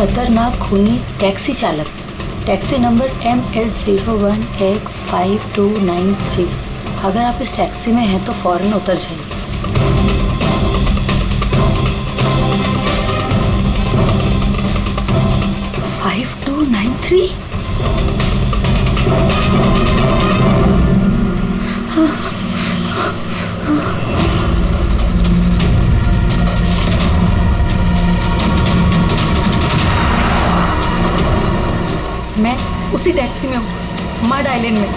खतरनाक खूनी टैक्सी चालक, टैक्सी नंबर ML01X5293। अगर आप इस टैक्सी में हैं तो फौरन उतर जाइए। 5293। मैं उसी टैक्सी में हूँ, मड आइलैंड में।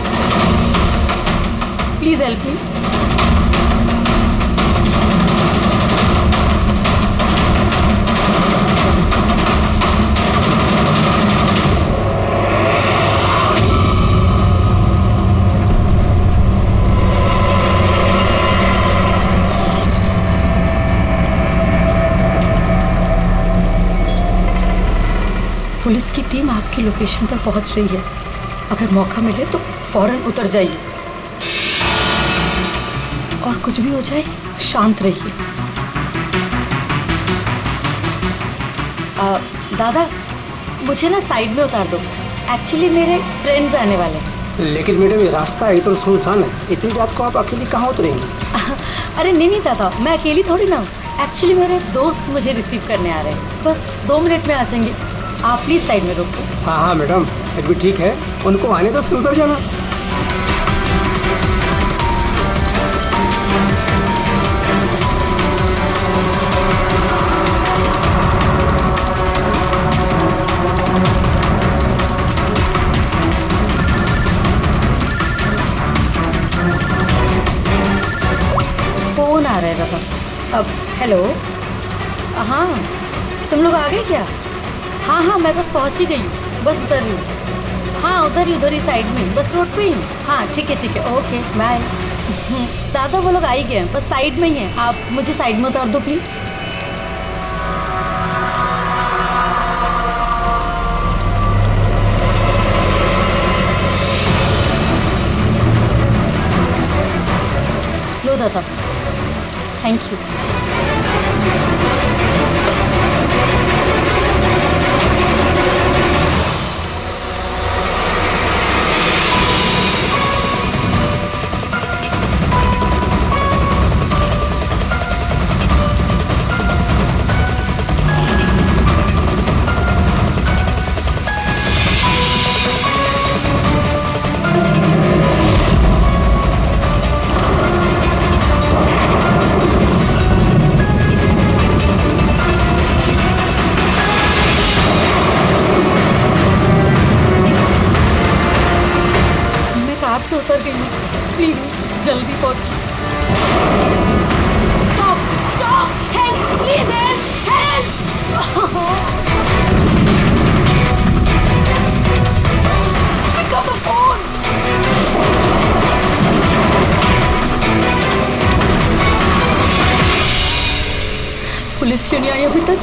Please help me. पुलिस की टीम आपकी लोकेशन पर पहुंच रही है। अगर मौका मिले तो फौरन उतर जाइए और कुछ भी हो जाए शांत रहिए। दादा, मुझे ना साइड में उतार दो। एक्चुअली मेरे फ्रेंड्स आने वाले हैं। लेकिन मैडम ये रास्ता एकदम सुनसान है, इतनी रात को आप अकेली कहाँ उतरेंगी? अरे नहीं दादा, मैं अकेली थोड़ी ना हूँ। एक्चुअली मेरे दोस्त मुझे रिसीव करने आ रहे हैं, बस 2 मिनट में आ जाएंगे। आप प्लीज साइड में रोको। हाँ मैडम, फिर भी ठीक है, उनको आने तो फिर उतर जाना। फोन आ रहा है दादा। अब हेलो, हाँ तुम लोग आ गए क्या? हाँ मैं बस पहुंच ही गई हूँ, बस उतर रही हूँ। हाँ उधर ही साइड में, बस रोड पे ही हूँ। हाँ ठीक है ओके बाय। दादा वो लोग आ ही गए हैं, बस साइड में ही हैं। आप मुझे साइड में उतार दो प्लीज। लो दादा, थैंक यू। से उतर गई हूँ, प्लीज जल्दी पहुंच। Stop help, please help. Pick up the phone. Police क्यों नहीं आई अभी तक?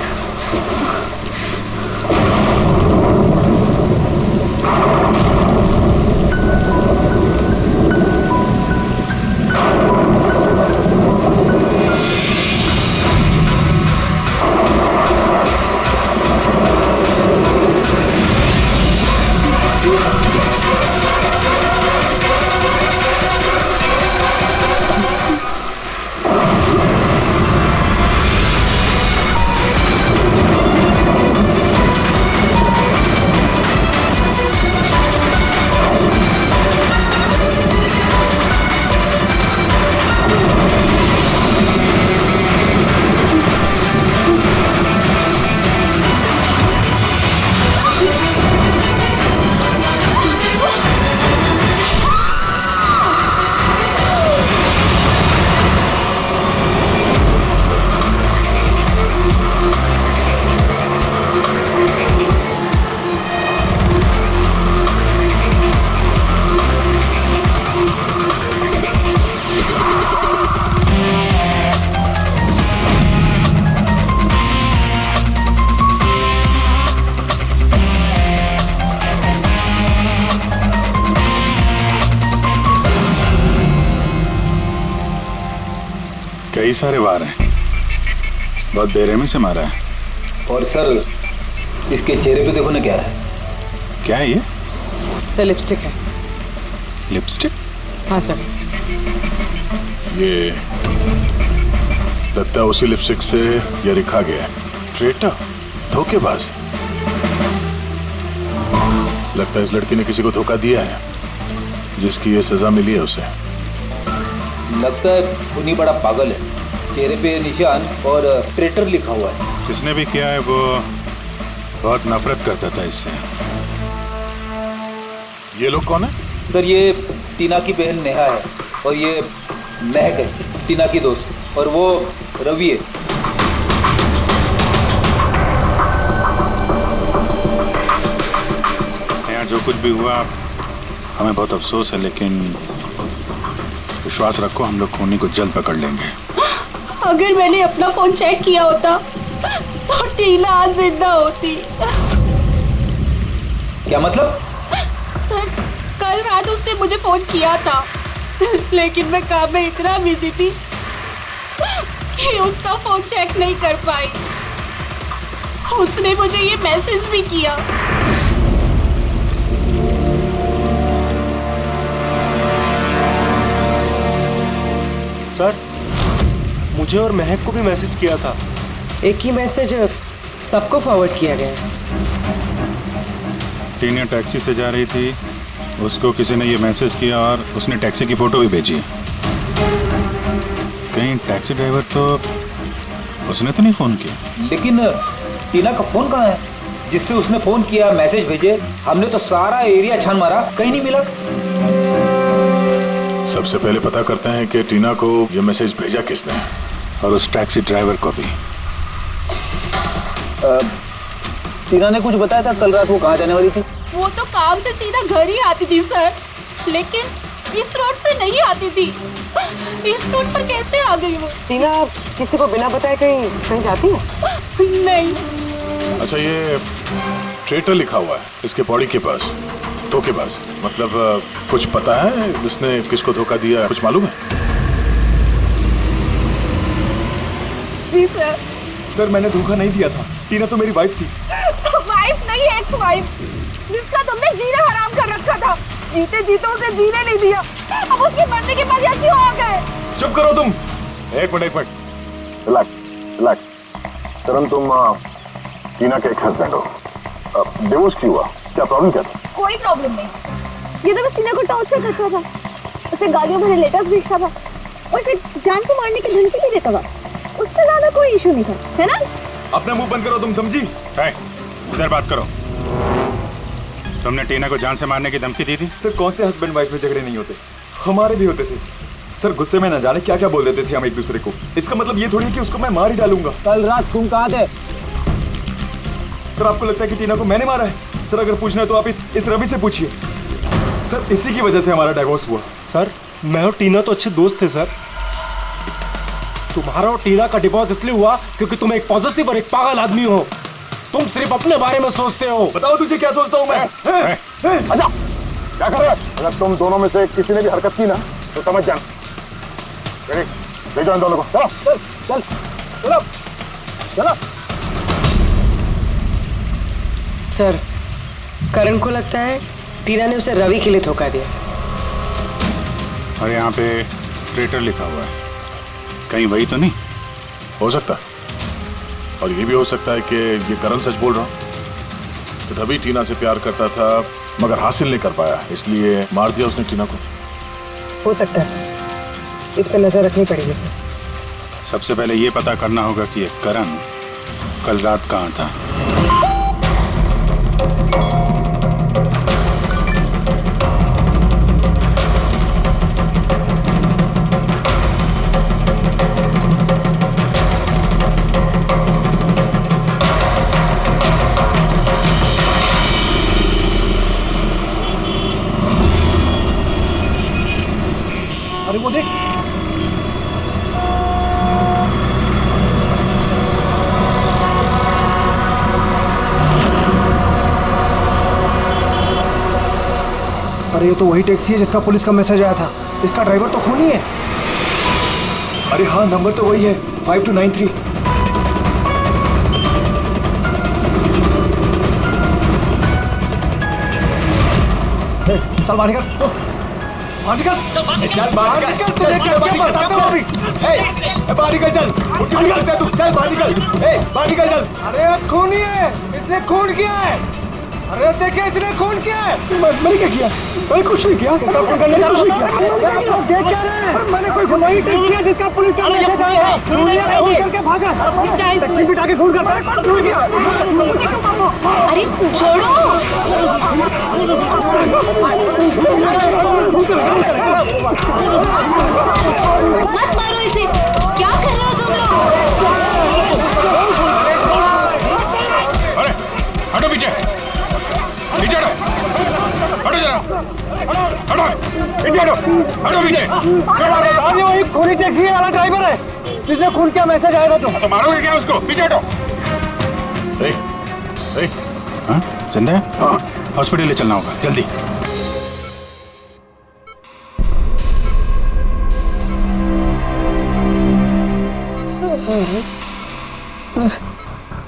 कई सारे वार हैं, बहुत बेरहमी से मारा है। और सर इसके चेहरे पे देखो ना क्या है। क्या है ये? सर लिपस्टिक है। लिपस्टिक? हाँ सर। ये लगता है उसी लिपस्टिक से ये लिखा गया है, ट्रेटर, धोखेबाज। लगता है इस लड़की ने किसी को धोखा दिया है, जिसकी ये सजा मिली है उसे। लगता है उन्हीं बड़ा पागल है। चेहरे पे निशान और ट्रेटर लिखा हुआ है। जिसने भी किया है वो बहुत नफरत करता था इससे। ये लोग कौन है? सर ये टीना की बहन नेहा है और ये महक है, टीना की दोस्त, और वो रवि है। यहाँ जो कुछ भी हुआ हमें बहुत अफसोस है, लेकिन विश्वास रखो हम लोग खूनी को जल्द पकड़ लेंगे। अगर मैंने अपना फोन चेक किया होता तो टीना आज जिंदा होती। क्या मतलब? सर कल रात उसने मुझे फोन किया था, लेकिन मैं काम में इतना बिजी थी कि उसका फोन चेक नहीं कर पाई। उसने मुझे ये मैसेज भी किया। सर मुझे और महक को भी मैसेज किया था। एक ही मैसेज सबको फॉरवर्ड किया गया है। टीना टैक्सी से जा रही थी, उसको किसी ने ये मैसेज किया और उसने टैक्सी की फोटो भी भेजी। कहीं टैक्सी ड्राइवर तो उसने तो नहीं फोन किया। लेकिन टीना का फोन कहाँ है जिससे उसने फोन किया, मैसेज भेजे? हमने तो सारा एरिया छान मारा, कहीं नहीं मिला। सबसे पहले पता करते हैं कि टीना को ये मैसेज भेजा किसने, और उस टैक्सी ड्राइवर को भी। टीना ने कुछ बताया था कल रात वो कहाँ जाने वाली थी? वो तो काम से सीधा घर ही आती थी सर, लेकिन इस रोड से नहीं आती थी। इस रोड पर कैसे आ गई वो? टीना किसी को बिना बताए कहीं कहीं जाती है? नहीं। अच्छा, ये ट्रेटर लिखा हुआ है इसके बॉडी के पास, धोखेबाज। मतलब कुछ पता है इसने किसको धोखा दिया, कुछ मालूम है? जी सर। सर मैंने धोखा नहीं दिया था, टीना तो मेरी वाइफ थी। वाइफ नहीं, एक्स वाइफ, जिसका तुमने जीना हराम कर रखा था। जीते जीते उसे जीने नहीं दिया, अब उसके मरने के बाद यहाँ क्यों आ गए? चुप करो तुम। एक मिनट रिलैक्स। करण, तुम टीना के एक हस्बैंड हो। डिवोर्स क्यों हुआ? क्या प्रॉब्लम क्या था? कोई प्रॉब्लम नहीं। ये तो बस टीना को टॉर्चर करता था, उसे गालियों भरे लेटर्स भेजता था और फिर जान से मारने की धमकी भी देता था। उससे ज्यादा कोई इशू नहीं था, है ना? अपना मुंह बंद करो, तुम समझी? इधर बात करो। तुमने टीना को जान से मारने की धमकी दी थी? सर कौन से हस्बैंड वाइफ में झगड़े नहीं होते, हमारे भी होते थे। सर गुस्से में न जाने क्या क्या बोल देते थे हम एक दूसरे को। इसका मतलब ये थोड़ी है कि उसको मैं मार ही डालूंगा। कल रात तुम कहाँ थे? सर आपको लगता है कि टीना को मैंने मारा है? सर अगर पूछना है तो आप इस रवि से पूछिए। सर इसी की वजह से हमारा डाइवोर्स हुआ। सर मैं और टीना तो अच्छे दोस्त थे सर। तुम्हारा और टीना का डिवोर्स इसलिए हुआ क्योंकि तुम एक पॉजिटिव और एक पागल आदमी हो। तुम सिर्फ अपने बारे में सोचते हो। बताओ तुझे क्या सोचता हूँ मैं? अच्छा, क्या कर रहे हो? अगर तुम दोनों में से किसी ने भी हरकत की ना तो समझ जाना। ले जाओ इन दोनों को। चलो। सर करण को लगता है टीना ने उसे रवि के लिए धोखा दिया। और यहाँ पे ट्रेटर लिखा हुआ है, कहीं वही तो नहीं हो सकता? और ये भी हो सकता है कि ये करण सच बोल रहा हूँ। रवि टीना से प्यार करता था मगर हासिल नहीं कर पाया, इसलिए मार दिया उसने टीना को। हो सकता है सर, इस पर नजर रखनी पड़ेगी सर। सबसे पहले ये पता करना होगा कि ये करण कल रात कहाँ था। अरे वो देख, अरे ये तो वही टैक्सी है जिसका पुलिस का मैसेज आया था। इसका ड्राइवर तो खूनी है। अरे हाँ, नंबर तो वही है, 5293। चल बाहर निकल, बाहर निकल, चल बाहर निकल, तुझे क्या बताता हूँ अभी। बाहर निकल, चल बाहर निकल, तू चल बाहर निकल, बाहर निकल चल। अरे खून ही है, इसने खून किया है। अरे देखिए इसने खून किया है। मैंने क्या किया? मैंने कुछ नहीं किया, मैंने कुछ नहीं किया। देख क्या रहे हैं? मैंने कोई खून नहीं किया जिसका पुलिस का मैसेज आया है। खून करके भागा, टैक्सी बिठा के खून करता है। खून किया। अरे छोड़ो। मत मारो इसे, क्या कर रहे हो तुम लोग? अरे हटो पीछे, पीछे हटो, हटो जरा, हटो, पीछे हटो, हटो पीछे। वही खूनी टैक्सी वाला ड्राइवर है जिसने खून किया मैसेज आया था। तो मारोगे क्या उसको? पीछे हटो। हाँ जिंदा है? हाँ हॉस्पिटल ले चलना होगा जल्दी।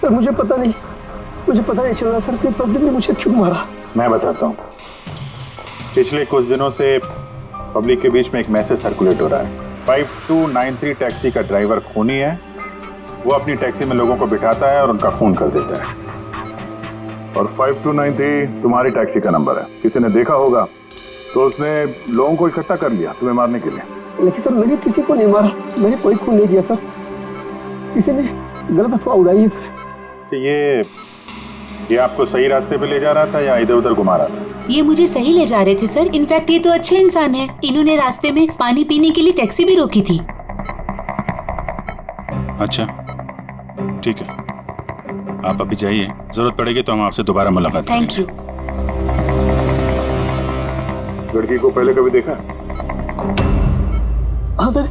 सर मुझे पता नहीं चल रहा सर कि पब्लिक ने मुझे क्यों मारा। मैं बताता हूँ। पिछले कुछ दिनों से पब्लिक के बीच में एक मैसेज सर्कुलेट हो रहा है। 5293 टैक्सी का ड्राइवर खूनी है। वो अपनी टैक्सी में लोगों को बिठाता है और उनका खून कर देता है। और 5293 तुम्हारी टैक्सी का नंबर है। किसी ने देखा होगा तो उसने लोगों को इकट्ठा कर लिया तुम्हें मारने के लिए। लेकिन सर मैंने किसी को नहीं मारा, मैंने कोई खून नहीं किया सर। किसी ने गलत अफवाह उड़ाई है सर। तो ये आपको सही रास्ते पे ले जा रहा था या इधर उधर घुमा रहा था? ये मुझे सही ले जा रहे थे सर। इनफैक्ट ये तो अच्छे इंसान है। इन्होंने रास्ते में पानी पीने के लिए टैक्सी भी रोकी थी। अच्छा ठीक है, आप अभी जाइए, जरूरत पड़ेगी तो हम आपसे दोबारा मुलाकात करेंगे। Thank you. इस लड़की को पहले कभी देखा? हाँ सर।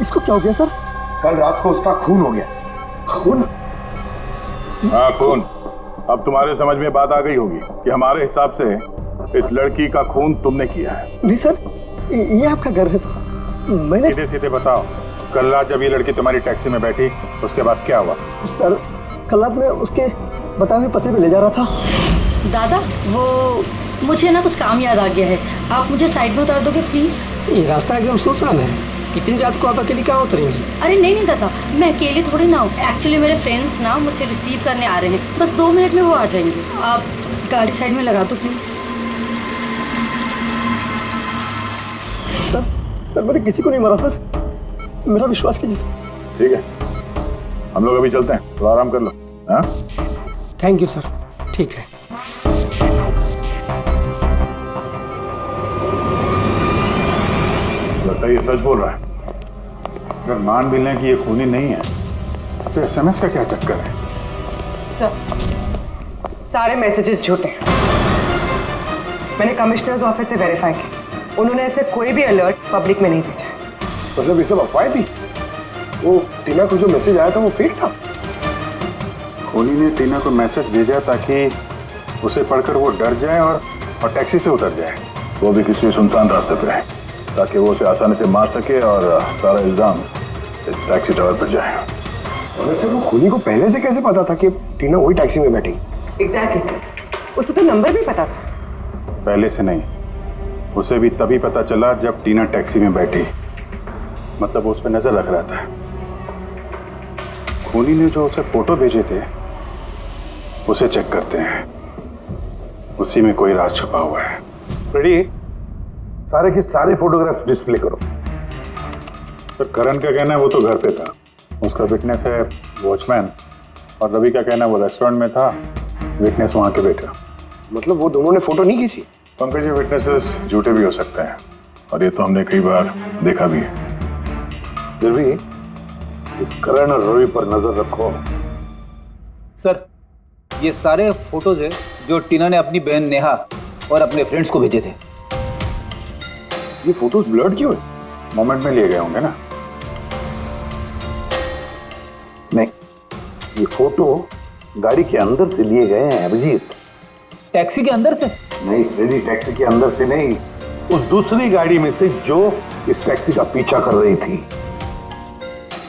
इसको क्या हो गया सर? कल रात को उसका खून हो गया। खून? हाँ खून। अब तुम्हारे समझ में बात आ गई होगी कि हमारे हिसाब से इस लड़की का खून तुमने किया है। नहीं सर, ये आपका घर है सर। मैंने सीधे सीधे बताओ, कल रात जब ये लड़की तुम्हारी टैक्सी में बैठी उसके बाद क्या हुआ? सर कल रात में उसके बताए हुए पते पे ले जा रहा था। दादा वो मुझे ना कुछ काम याद आ गया है। आप मुझे साइड में उतार दोगे प्लीज? ये रास्ता एकदम सुनसान है। इतनी रात को आप अकेली कहाँ उतरेंगी? अरे नहीं दादा, मैं अकेले थोड़ी ना हूँ। एक्चुअली मेरे फ्रेंड्स ना मुझे रिसीव करने आ रहे हैं। बस 2 मिनट में वो आ जाएंगे। आप गाड़ी साइड में लगा दो प्लीज। सर मैंने किसी को नहीं मारा सर, मेरा विश्वास कीजिए सर। ठीक है, हम लोग अभी चलते हैं, तो आराम कर लो। हाँ थैंक यू सर, ठीक है। लगता है ये सच बोल रहा है। अगर मान भी लें कि ये खूनी नहीं है तो एसएमएस का क्या चक्कर है? सारे मैसेजेस झूठे हैं। मैंने कमिश्नर्स ऑफिस से वेरीफाई किया। उन्होंने ऐसे कोई भी अलर्ट पब्लिक में नहीं भेजा है। मतलब ये सब अफवाहें थी? वो टीना को जो मैसेज आया था वो फेक था? खूनी ने टीना को मैसेज भेजा ताकि उसे पढ़कर वो डर जाए और टैक्सी से उतर जाए, वो भी किसी सुनसान रास्ते पे, ताकि वो उसे आसानी से मार सके और सारा इल्जाम इस टैक्सी ड्राइवर पर जाए। और वैसे वो खूनी को पहले से कैसे पता था कि टीना वही टैक्सी में बैठी? एग्जैक्टली, उसे तो नंबर भी पता था। पहले से नहीं, उसे भी तभी पता चला जब टीना टैक्सी में बैठी। मतलब वो उस पर नजर रख रहा था। खूनी ने जो उसे फोटो भेजे थे उसे चेक करते हैं, उसी में कोई राज छुपा हुआ है। रेडी? सारे के सारे फोटोग्राफ्स डिस्प्ले करो। तो करण का कहना है वो तो घर पे था, उसका विटनेस है वॉचमैन, और रवि का कहना है वो रेस्टोरेंट में था, विटनेस वहां के बेटा। मतलब वो दोनों ने फोटो नहीं खींची? पंकज, विटनेसेस झूठे भी हो सकते हैं और ये तो हमने कई बार देखा भी है। फिर भी इस करण और रवि पर नजर रखो। सर ये सारे फोटोज है जो टीना ने अपनी बहन नेहा और अपने फ्रेंड्स को भेजे थे। ये फोटोज ब्लर्ड क्यों है? मोमेंट में लिए गए होंगे ना? नहीं, ये फोटो गाड़ी के अंदर से लिए गए हैं अभिजीत। टैक्सी के अंदर से? नहीं रेडी, टैक्सी के अंदर से नहीं, उस दूसरी गाड़ी में से जो इस टैक्सी का पीछा कर रही थी।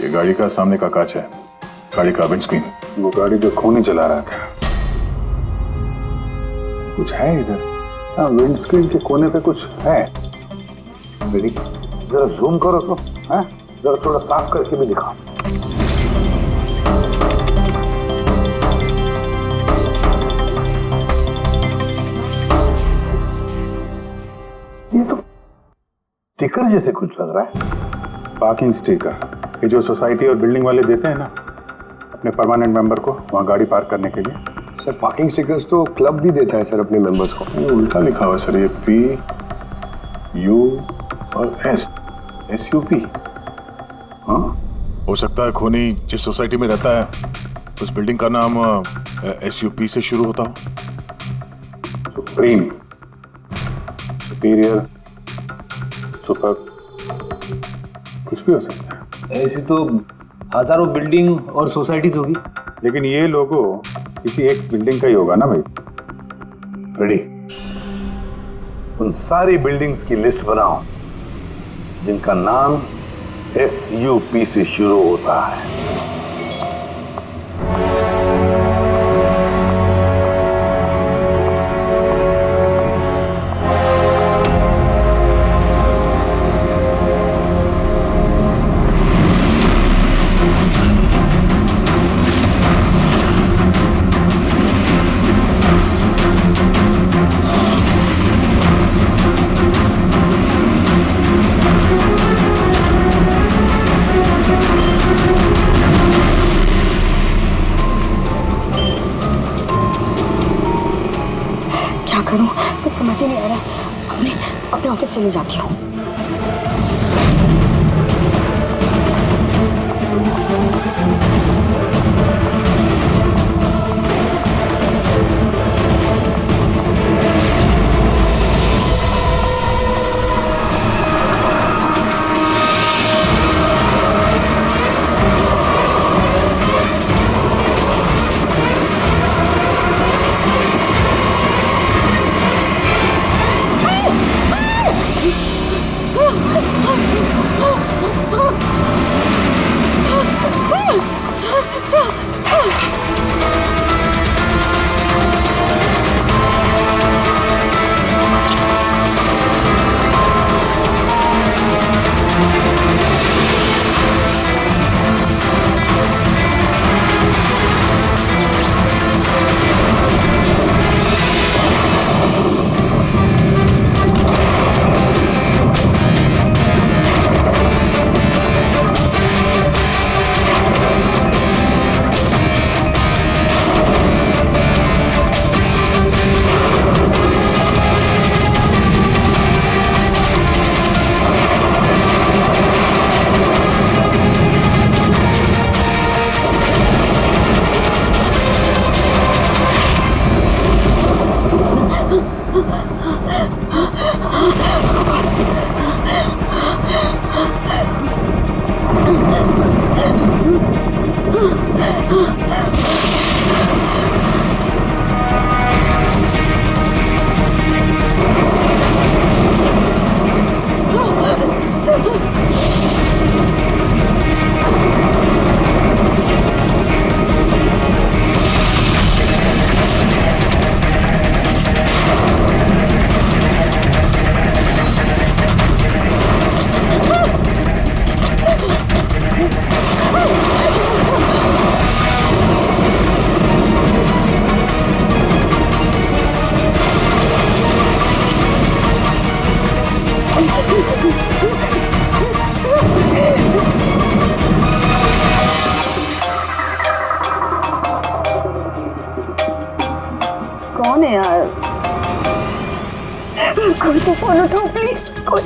ये गाड़ी का सामने का कांच है, गाड़ी का विंडस्क्रीन। वो गाड़ी जो खूनी चला रहा था। कुछ है इधर? हाँ, विंडस्क्रीन के कोने पे कुछ है। रेडी, जरा जूम करो तो, हाँ, जरा थोड़ा साफ करके भी दिखाओ। ये तो स्टिकर जैसे कुछ लग रहा है। पार्किंग स्टिकर, ये जो सोसाइटी और बिल्डिंग वाले देते हैं ना अपने परमानेंट मेंबर को वहाँ गाड़ी पार्क करने के लिए। सर पार्किंग स्टिकर्स तो क्लब भी देता है सर अपने मेंबर्स को। ये उल्टा लिखा हुआ है सर, ये PU और SUP। हाँ, हो सकता है खोनी जिस सोसाइटी में रहता है उस बिल्डिंग का नाम SUP से शुरू होता हो। सुप्रीम, सुपीरियर, सुपर, कुछ भी हो सकता है। ऐसी तो हजारों बिल्डिंग और सोसाइटीज होगी, लेकिन ये लोगो किसी एक बिल्डिंग का ही होगा ना भाई। रेडी, उन सारी बिल्डिंग्स की लिस्ट बनाओ जिनका नाम SUP से शुरू होता है। क्या करूं, कुछ समझ ही नहीं आ रहा। अपने ऑफिस चली जाती हूँ। कौन है यार? कोई तो फोन उठाओ प्लीज। कोई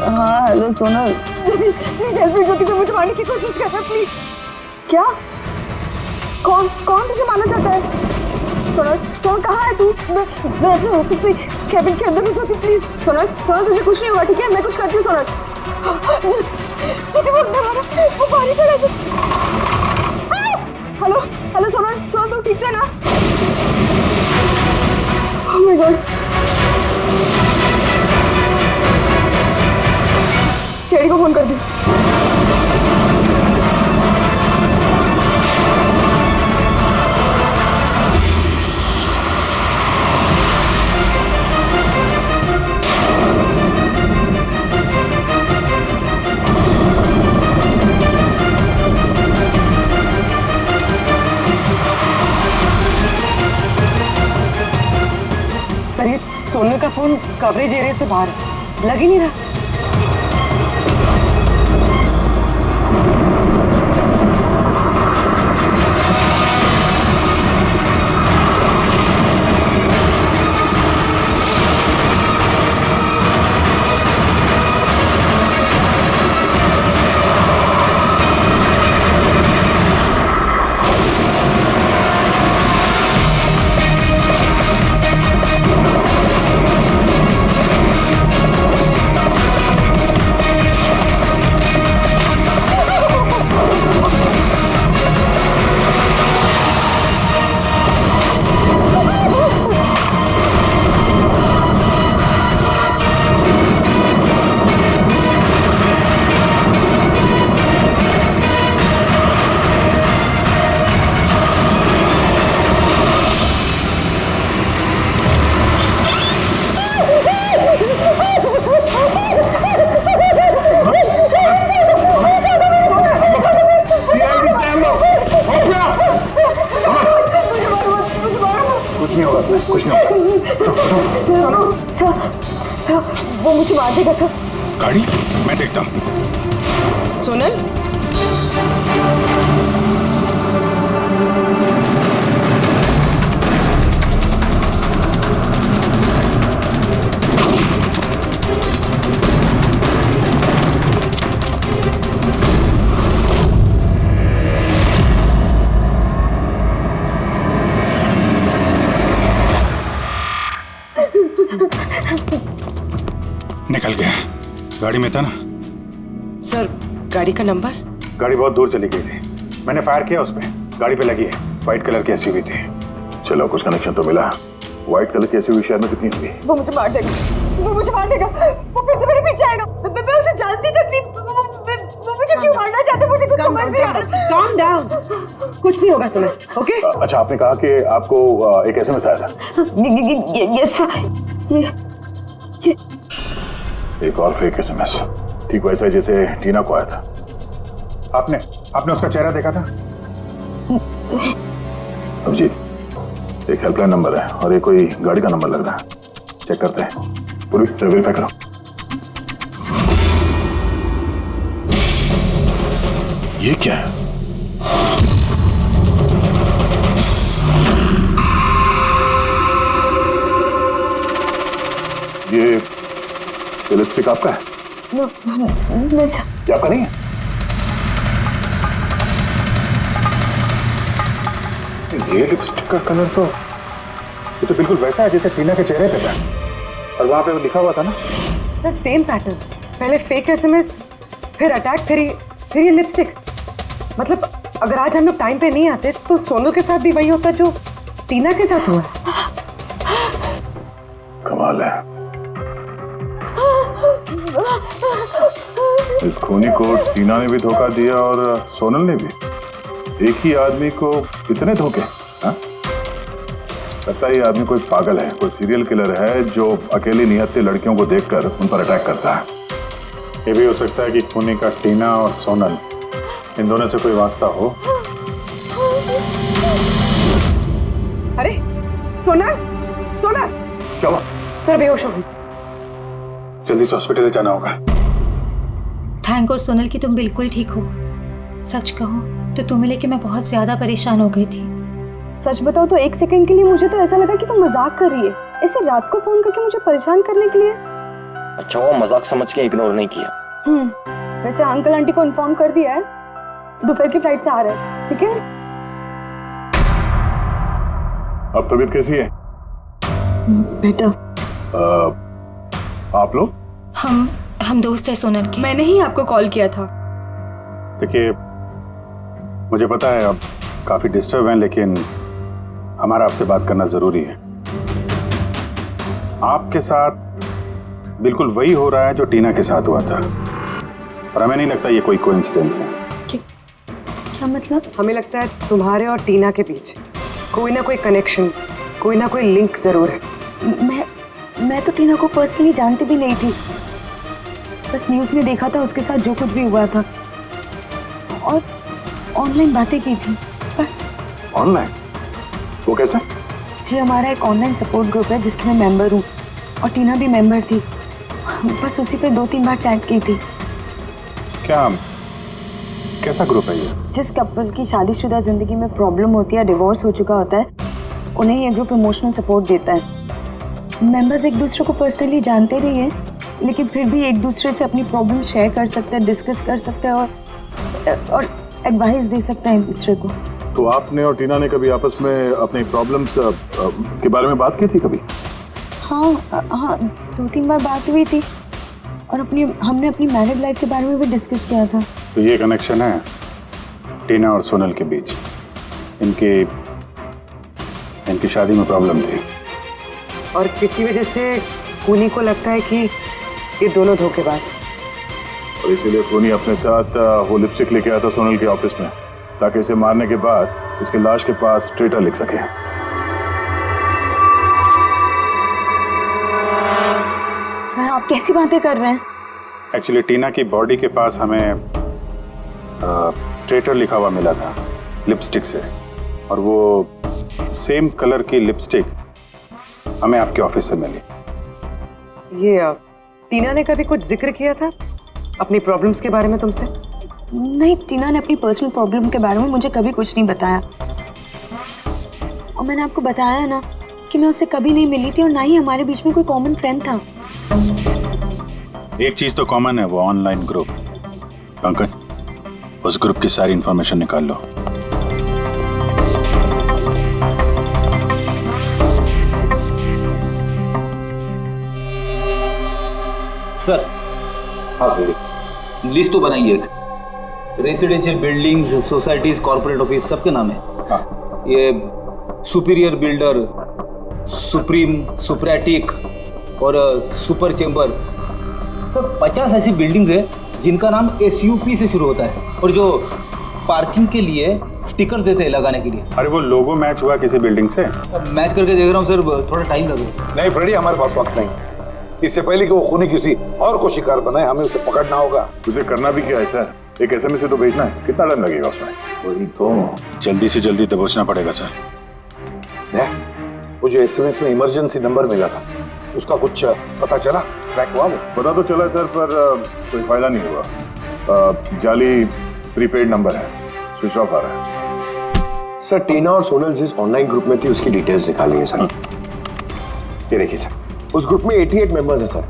हाँ hello Sonal, please help me. Jyoti को मुझे मारने की कोशिश कर रहा है, प्लीज। क्या? कौन कौन तुझे मारना चाहता है? सोनल, सोनल कहाँ है तू? मैं अपने ऑफिस में कैबिन के अंदर हूँ ज्योति, प्लीज। सोनल, सोनल तुझे कुछ नहीं हुआ ठीक है? मैं कुछ करती हूँ सोनल। ज्योति वो अंदर आ रहा है, वो बाहर ही खड़ा है। हेलो हेलो सोनल, सोनल तू ठीक है ना? Oh my my God, CID को फोन कर दी। सर ये सोनल का फोन कवरेज एरिया से बाहर है, लग ही नहीं रहा। कुछ नहीं होगा, कुछ नहीं होगा। सर वो मुझे मार देगा सर। गाड़ी मैं देखता हूँ। सोनल, निकल गया। गाड़ी में था ना? सर गाड़ी का नंबर? गाड़ी बहुत दूर चली गई थी, मैंने फायर किया उस पे, गाड़ी पे लगी है। व्हाइट कलर की एसयूवी थी। चलो कुछ कनेक्शन तो मिला। व्हाइट कलर की एसयूवी शहर में कितनी हुई? वो मुझे मार देगा, वो मुझे मार देगा, वो फिर से मेरे पीछे आएगा। मैं उसे जानती तक नहीं, वो मुझे क्यों मारना चाहते, मुझे कुछ समझ नहीं आ रहा। Calm down, कुछ नहीं होगा तुम्हें, ओके? अच्छा, आपने कहा कि आपको एक एसएमएस आया था। यस ये एक और फेक एसएमएस, ठीक वैसा जैसे टीना को आया था। आपने उसका चेहरा देखा था? अभिजीत, एक हेल्पलाइन नंबर है और ये कोई गाड़ी का नंबर लग रहा है, चेक करते हैं। पुलिस से वेरीफाई करो। ये क्या है? ये लिपस्टिक आपका है? ये आपका नहीं है? ये लिपस्टिक का कलर तो ये तो बिल्कुल वैसा है जैसे टीना के चेहरे पे था, और वहां पे वो लिखा हुआ था ना। सर सेम पैटर्न, पहले फेक एसएमएस, फिर अटैक, फिर ये लिपस्टिक। मतलब अगर आज हम लोग टाइम पे नहीं आते तो सोनल के साथ भी वही होता जो टीना के साथ हुआ। कमाल है, इस खूनी को टीना ने भी धोखा दिया और सोनल ने भी। एक ही आदमी को कितने धोखे। हाँ? लगता है ये आदमी कोई पागल है, कोई सीरियल किलर है जो अकेली निहत्थे लड़कियों को देखकर उन पर अटैक करता है। ये भी हो सकता है कि खूनी का टीना और सोनल, इन दोनों से कोई वास्ता हो। अरे सोनल, सोनल क्या हुआ? सर बेहोश हो गई। जल्दी से हॉस्पिटल जाना होगा। थैंक गॉड सोनल कि तुम बिल्कुल ठीक हो। सच कहूँ तो तुम्हें लेके मैं बहुत ज्यादा परेशान हो गई थी। सच बताओ तो एक सेकंड के लिए मुझे तो ऐसा लगा कि तुम मजाक कर रही है, ऐसे रात को फोन करके मुझे परेशान करने के लिए। अच्छा वो मजाक समझ के इग्नोर नहीं किया। वैसे अंकल आंटी को इन्फॉर्म कर दिया है, दोपहर की फ्लाइट से आ रहे हैं, ठीक है? अब तबीयत कैसी है? बेटा आप लोग? हम दोस्त है सोनल के। मैंने ही आपको कॉल किया था। देखिए मुझे पता है आप काफी डिस्टर्ब हैं, लेकिन हमारा आपसे बात करना जरूरी है। आपके साथ बिल्कुल वही हो रहा है जो टीना के साथ हुआ था, और हमें नहीं लगता ये कोई कोइंसिडेंस है। क्या मतलब? हमें लगता है तुम्हारे और टीना के बीच कोई ना कोई कनेक्शन, कोई ना कोई लिंक जरूर है। मैं तो टीना को पर्सनली जानती भी नहीं थी, बस न्यूज़ में देखा था उसके साथ जो कुछ भी हुआ था और ऑनलाइन बातें की थी बस। ऑनलाइन? वो कैसे? जी हमारा एक ऑनलाइन सपोर्ट ग्रुप है जिसकी मैं मेंबर हूँ और टीना भी मेंबर थी, बस उसी पे 2-3 बार चैट की थी। क्या, कैसा ग्रुप है ये? जिस कपल की शादीशुदा जिंदगी में प्रॉब्लम होती है, डिवोर्स हो चुका होता है, उन्हें ये ग्रुप इमोशनल सपोर्ट देता है। मेंबर्स एक दूसरे को पर्सनली जानते नहीं हैं, लेकिन फिर भी एक दूसरे से अपनी प्रॉब्लम शेयर कर सकते हैं, डिस्कस कर सकते हैं और एडवाइस दे सकते हैं एक दूसरे को। तो आपने और टीना ने कभी आपस में अपनी प्रॉब्लम्स के बारे में बात की थी कभी? हाँ 2-3 बार बात हुई थी और हमने अपनी मैरिड लाइफ के बारे में भी डिस्कस किया था। तो ये कनेक्शन है टीना और सोनल के बीच। इनकी शादी में प्रॉब्लम थी और किसी वजह से खूनी को लगता है कि ये दोनों धोखेबाज हैं। और इसीलिए खूनी अपने साथ वो लिपस्टिक लेके आया था सोनल के ऑफिस में, ताकि इसे मारने के बाद इसके लाश के पास ट्रेटर लिख सके। सर आप कैसी बातें कर रहे हैं? एक्चुअली टीना की बॉडी के पास हमें ट्रेटर लिखा हुआ मिला था लिपस्टिक से, और वो सेम कलर की लिपस्टिक हमें आपके ऑफिस से मिली। ये टीना ने कभी कुछ जिक्र किया था अपनी प्रॉब्लम्स के बारे में तुमसे? नहीं, टीना ने अपनी पर्सनल प्रॉब्लम के बारे में मुझे कभी कुछ नहीं बताया, और मैंने आपको बताया ना कि मैं उससे कभी नहीं मिली थी और ना ही हमारे बीच में कोई कॉमन फ्रेंड था। एक चीज तो कॉमन है, वो ऑनलाइन ग्रुप। पंकज, उस ग्रुप की सारी इंफॉर्मेशन निकाल लो। सर, हाँ लिस्ट तो बनाइए एक। Residential buildings, societies, corporate office सबके नाम है। हाँ। ये सुपीरियर बिल्डर, सुप्रीम, सुप्रेटिक और सुपर चेंबर, सब 50 ऐसी बिल्डिंग्स है जिनका नाम SUP से शुरू होता है, और जो पार्किंग के लिए स्टिकर देते हैं लगाने के लिए। अरे वो लोगो मैच हुआ किसी बिल्डिंग से? मैच करके देख रहा हूँ सर, थोड़ा टाइम लगेगा। नहीं फ्रेडी, हमारे पास वक्त नहीं। इससे पहले कि वो खूनी किसी और को शिकार बनाए, हमें उसे पकड़ना होगा। उसे करना भी क्या है सर? एक SMS से तो भेजना है, कितना टाइम लगेगा उसमें? वही तो, जल्दी से जल्दी दबोचना पड़ेगा सर। मुझे SMS में इमरजेंसी नंबर मिला था, उसका कुछ पता चला? ट्रैक हुआ वो? पता तो चला सर, पर कोई फायदा नहीं हुआ। जाली प्रीपेड नंबर है, स्विच ऑफ आ रहा है। सर टीना और सोनल जिस ऑनलाइन ग्रुप में थी उसकी डिटेल्स निकाली है सर। ये देखिए सर, उस ग्रुप में 88 मेंबर्स हैं सर।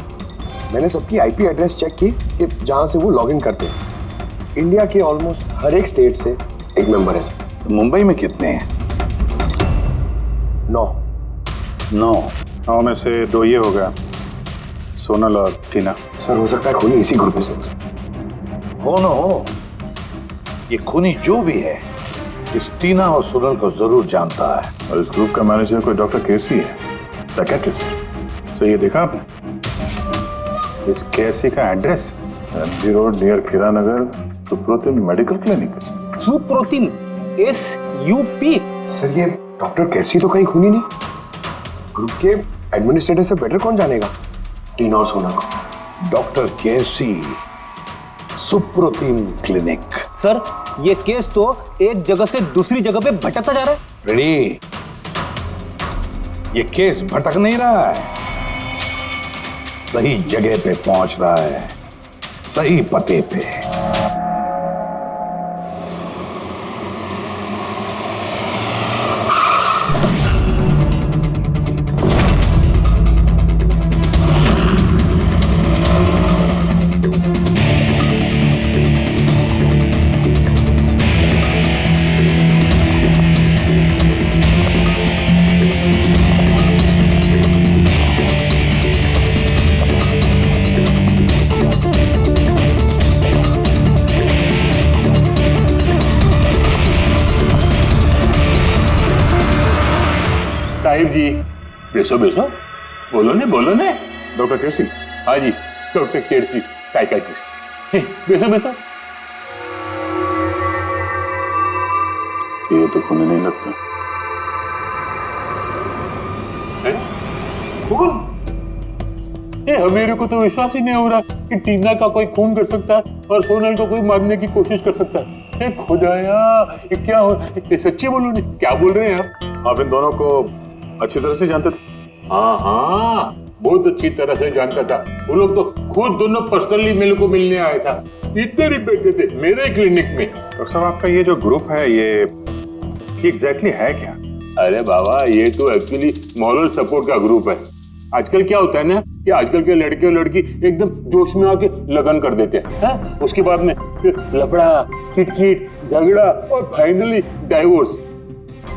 मैंने सबकी IP एड्रेस चेक की कि जहां से वो लॉगिन करते हैं। इंडिया के ऑलमोस्ट हर एक स्टेट से एक मेंबर है सर। मुंबई में कितने हैं? 9 में से 2 ये हो गया, सोनल और टीना। सर हो सकता है खूनी इसी ग्रुप में से हो न हो, ये खूनी जो भी है इस टीना और सोनल को जरूर जानता है। और इस ग्रुप का मैनेजर कोई डॉक्टर केसी है, साइकियाट्रिस्ट। तो ये देखा आपने इस केसी का एड्रेस? MG रोड नियर खीरा नगर, Suprotim medical clinic. Suprotim SUP? Sir ये डॉक्टर कैसी तो कहीं खूनी नहीं। ग्रुप के एडमिनिस्ट्रेटर से बेटर कौन जानेगा टीना और सोना को? डॉक्टर केसी, सुप्रोतिम क्लिनिक। सर ये केस तो एक जगह से दूसरी जगह पे भटकता जा रहा है। रेडी, ये केस भटक नहीं रहा है, सही जगह पे पहुंच रहा है, सही पते पे। साहिब जी, बेसो बेसो, बोलो ने डॉक्टर केसी। हाँ जी, डॉक्टर केसी, साइकाइट्रिस्ट। बेसो बेसो। ये तो खून नहीं लगता। खून? मेरे को तो विश्वास ही नहीं हो रहा कि टीना का कोई खून कर सकता है और सोनल को कोई मारने की कोशिश कर सकता है। खुदाया, ये क्या हो? सच्ची बोलो नहीं, क्या बोल रहे हैं आप इन दोनों को अच्छी तरह से जानते थे? हाँ, बहुत अच्छी तरह से जानता था। वो लोग तो खुद दोनों पर्सनली मेरे को मिलने आए था। इतने ही बैठे थे मेरे क्लिनिक में। डॉक्टर साहब, आपका ये जो ग्रुप है ये एग्जैक्टली है क्या? अरे बाबा, ये तो एक्चुअली मॉरल सपोर्ट का ग्रुप है। आजकल क्या होता है ना कि आजकल के लड़के और लड़की एकदम जोश में आके लगन कर देते हैं, उसके बाद में फिर लफड़ा, किटकिट, झगड़ा और फाइनली डाइवोर्स।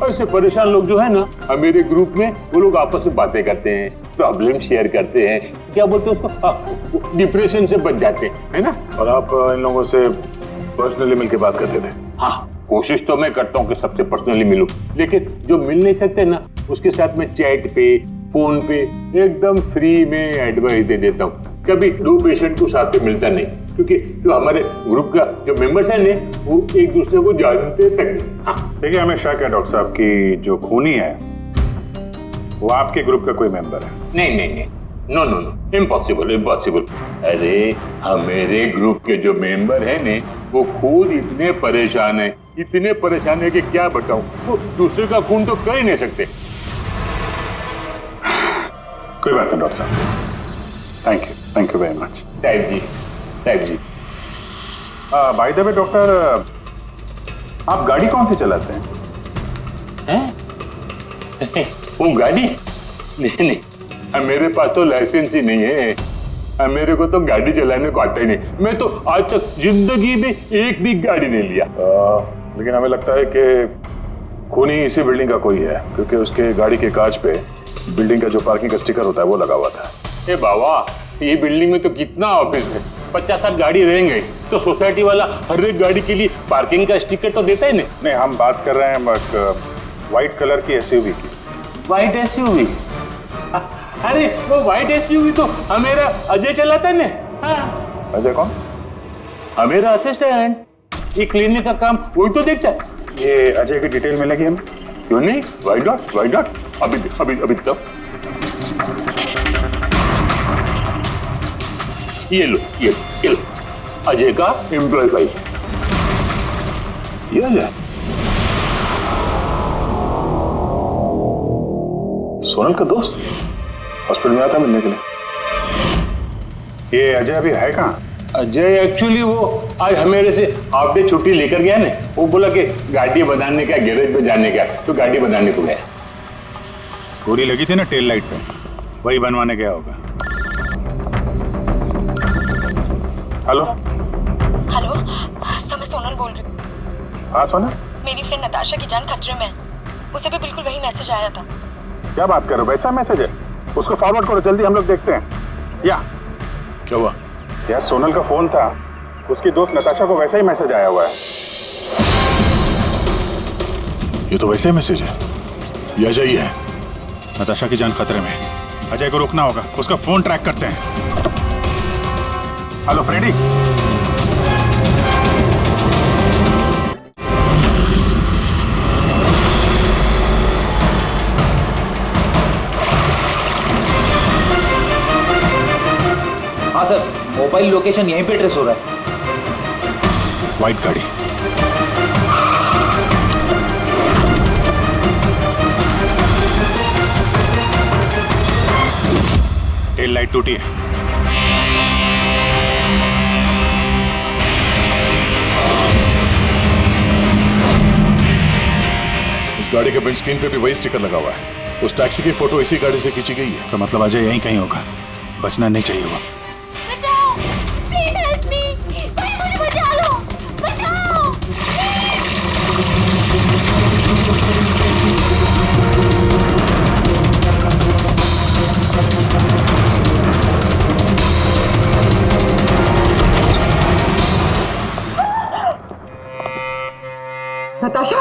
ऐसे परेशान लोग जो है ना मेरे ग्रुप में, वो लोग आपस में बातें करते हैं, प्रॉब्लम शेयर करते हैं, क्या बोलते हैं उसको, डिप्रेशन से बच जाते हैं, है ना। और आप इन लोगों से पर्सनली मिलकर बात करते थे? हाँ, कोशिश तो मैं करता हूँ कि सबसे पर्सनली मिलूं, लेकिन जो मिल नहीं सकते ना उसके साथ में चैट पे, फोन पे एकदम फ्री में एडवाइस दे देता हूँ। कभी दो पेशेंट को साथ में मिलता नहीं, क्योंकि जो हमारे ग्रुप का जो मेंबर्स हैं ना वो एक दूसरे को जानते तक नहीं। हाँ, देखिए, हमें शक है डॉक्टर साहब की जो खूनी है वो आपके ग्रुप का कोई मेंबर है। नहीं, नो, इम्पॉसिबल। अरे हमारे ग्रुप के जो मेंबर है ने वो खुद इतने परेशान है कि क्या बताऊं, वो दूसरे का खून तो कर ही नहीं सकते। कोई बात नहीं डॉक्टर साहब, थैंक यू वेरी मच। साहिब जी। बाय द वे डॉक्टर, आप गाड़ी कौन सी चलाते हैं? वो गाड़ी? नहीं, मेरे पास तो लाइसेंस ही नहीं है। मेरे को तो गाड़ी चलाने को आता ही नहीं। मैं तो आज तक जिंदगी में एक भी गाड़ी नहीं लिया। लेकिन हमें लगता है कि खूनी इसी बिल्डिंग का कोई है, क्योंकि उसके गाड़ी के कांच पे बिल्डिंग का जो पार्किंग का स्टिकर होता है वो लगा हुआ था। ए बाबा, ये बिल्डिंग में तो कितना ऑफिस है, 50-60 गाड़ी रहेंगे, तो सोसाइटी वाला हर एक गाड़ी के लिए पार्किंग का स्टिकर तो देता ही नहीं। हम बात कर रहे हैं व्हाइट कलर की एसयूवी की। White SUV? अरे वो व्हाइट एसयूवी तो हमेरा अजय चलाता है ना। अजय कौन? हमेरा असिस्टेंट। ये क्लिनिक का काम वही तो देखता है। ये अजय की डिटेल मिलेगी हमें? क्यों नहीं, व्हाइट डॉट। अभी तक ये लो अजय का एम्प्लॉय फाइल। ये अजय सोनल का दोस्त हॉस्पिटल में आता मिलने के लिए। ये अजय अभी है कहाँ? अजय एक्चुअली वो आज मेरे से हाफ डे छुट्टी लेकर गया ना। वो बोला कि गाड़ी बनाने का, गैरेज में जाने का, तो गाड़ी बनाने को गया। गोली लगी थी ना टेल लाइट पे, वही बनवाने गया होगा। हेलो, सर मैं सोनल बोल रही हूँ। हाँ सोनल, मेरी फ्रेंड नताशा की जान खतरे में है। उसे भी बिल्कुल वही मैसेज आया था। क्या बात कर रहे हो? वैसा मैसेज है? उसको फॉरवर्ड करो जल्दी, हम लोग देखते हैं। या क्या हुआ? यार सोनल का फोन था, उसकी दोस्त नताशा को वैसा ही मैसेज आया हुआ है। ये तो वैसे मैसेज है, ये अजय ही है। नताशा की जान खतरे में, अजय को रोकना होगा, उसका फोन ट्रैक करते हैं। हेलो फ्रेडी, हाँ सर, मोबाइल लोकेशन यहीं पे ट्रेस हो रहा है। व्हाइट गाड़ी, टेल लाइट टूटी है। इस गाड़ी के विंडस्क्रीन पे भी वही स्टिकर लगा हुआ है। उस टैक्सी की फोटो इसी गाड़ी से खींची गई है। तो मतलब अजय यहीं कहीं होगा, बचना नहीं चाहिए वो। बचाओ, प्लीज हेल्प मी, कोई मुझे बचा लो, बचाओ। नताशा,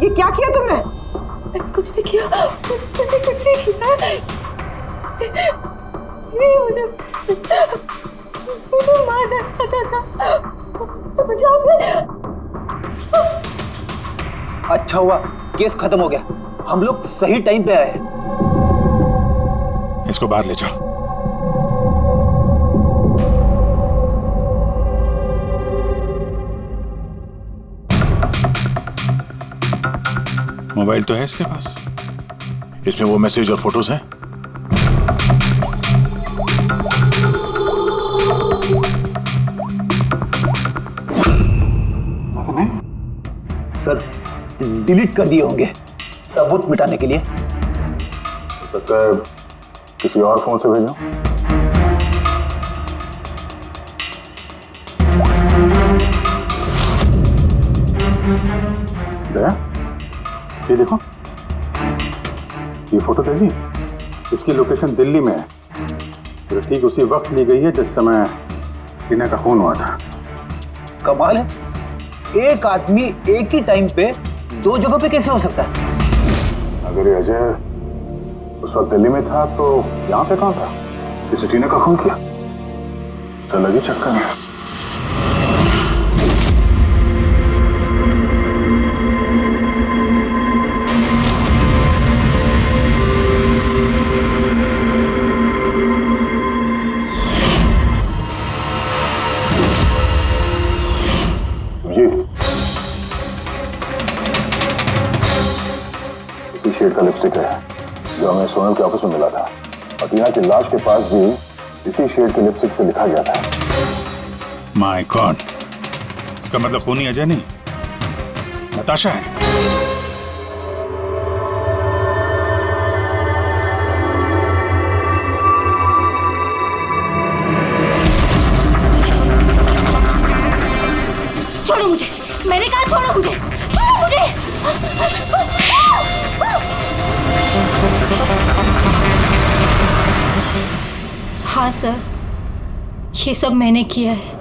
ये क्या किया तुमने? मैंने कुछ नहीं किया, मैंने कुछ नहीं किया। ये मुझे मारना चाहता था। मुझे अच्छा हुआ केस खत्म हो गया, हम लोग सही टाइम पे आए। इसको बाहर ले जाओ। मोबाइल तो है इसके पास। इसमें वो मैसेज और फोटोज हैं। सर डिलीट कर दिए होंगे सबूत मिटाने के लिए। हो सकता है किसी और फोन से भेजो। दया, ये देखो, ये फोटो देखी, इसकी लोकेशन दिल्ली में है। तो ठीक उसी वक्त ली गई है जिस समय टीना का खून हुआ था। कमाल है, एक आदमी एक ही टाइम पे दो जगह पे कैसे हो सकता है? अगर ये अजय उस वक्त दिल्ली में था तो यहाँ पे कहाँ था? किसी टीना का खून किया तो लगी चक्कर में। शेड का लिपस्टिक है जो हमें सोनल के ऑफिस में मिला था, और टीना की लाश के पास भी इसी शेड के लिपस्टिक से लिखा गया था। माय गॉड, इसका मतलब खूनी अजय नहीं, नताशा है। छोड़ो मुझे, मैंने कहा छोड़ो मुझे, छोड़ो मुझे। हाँ सर, ये सब मैंने किया है।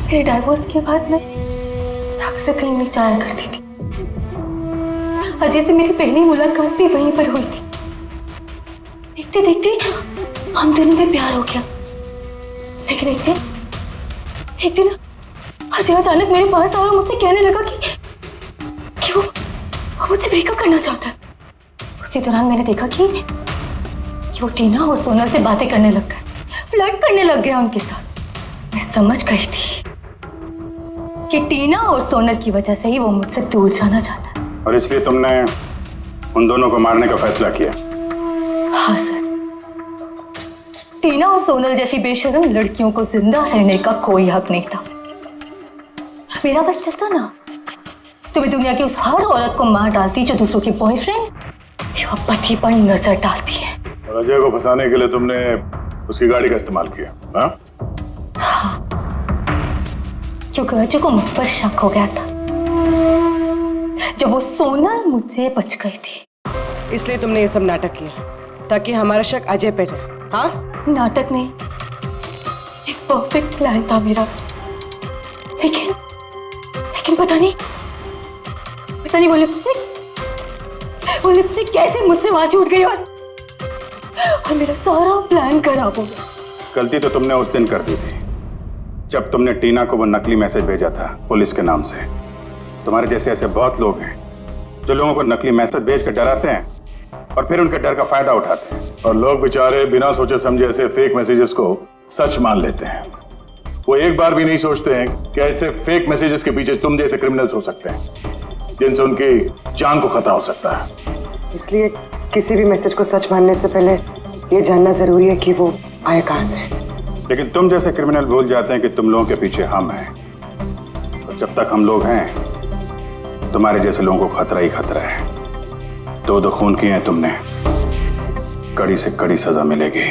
मेरे डाइवोर्स के बाद मैं अक्सर कहीं नहीं जाया करती थी। अजय से मेरी पहली मुलाकात भी वहीं पर हुई थी। देखते देखते हम दोनों में प्यार हो गया। लेकिन एक दिन अजय अचानक मेरे पास आया और मुझसे कहने लगा कि वो मुझसे ब्रेकअप करना चाहता है। उसी दौरान मैंने देखा कि वो टीना और सोनल से बातें करने लग गया, फ्लर्ट करने लग गया उनके साथ। मैं समझ गई थी कि टीना और सोनल की वजह से ही वो मुझसे दूर जाना चाहता है। और इसलिए तुमने उन दोनों को मारने का फैसला किया? हाँ सर, टीना और सोनल जैसी बेशर्म लड़कियों को जिंदा रहने का कोई हक नहीं था। मेरा बस चलता ना तो मैं दुनिया की उस हर औरत को मार डालती जो दूसरों के बॉयफ्रेंड या पति पर नजर डालती है। और अजय को फंसाने के लिए तुमने उसकी गाड़ी का इस्तेमाल किया? हाँ, क्योंकि अजय को मुझ पर शक हो गया था जब वो सोनल मुझसे बच गई थी। इसलिए तुमने ये सब नाटक किया ताकि हमारा शक अजय पे जाए? हाँ, नाटक नहीं, एक परफेक्ट प्लान था मेरा। लेकिन पता नहीं वो लिपस्टिक कैसे मुझसे वहां छूट गई और मेरा सारा प्लान खराब हो गया। गलती तो तुमने उस दिन कर दी थी जब तुमने टीना को वो नकली मैसेज भेजा था पुलिस के नाम से। तुम्हारे जैसे ऐसे बहुत लोग हैं जो लोगों को नकली मैसेज भेज कर डराते हैं और फिर उनके डर का फायदा उठाते हैं। और लोग बेचारे बिना सोचे समझे ऐसे फेक मैसेजेस को सच मान लेते हैं। वो एक बार भी नहीं सोचते हैं कि ऐसे फेक मैसेजेस के पीछे तुम जैसे क्रिमिनल्स हो सकते हैं जिनसे उनकी जान को खतरा हो सकता है। इसलिए किसी भी मैसेज को सच मानने से पहले ये जानना जरूरी है कि वो आया कहां से। लेकिन तुम जैसे क्रिमिनल भूल जाते हैं कि तुम लोगों के पीछे हम हैं। और जब तक हम लोग हैं तुम्हारे जैसे लोगों को खतरा ही खतरा है। दो खून किए हैं तुमने, कड़ी से कड़ी सजा मिलेगी।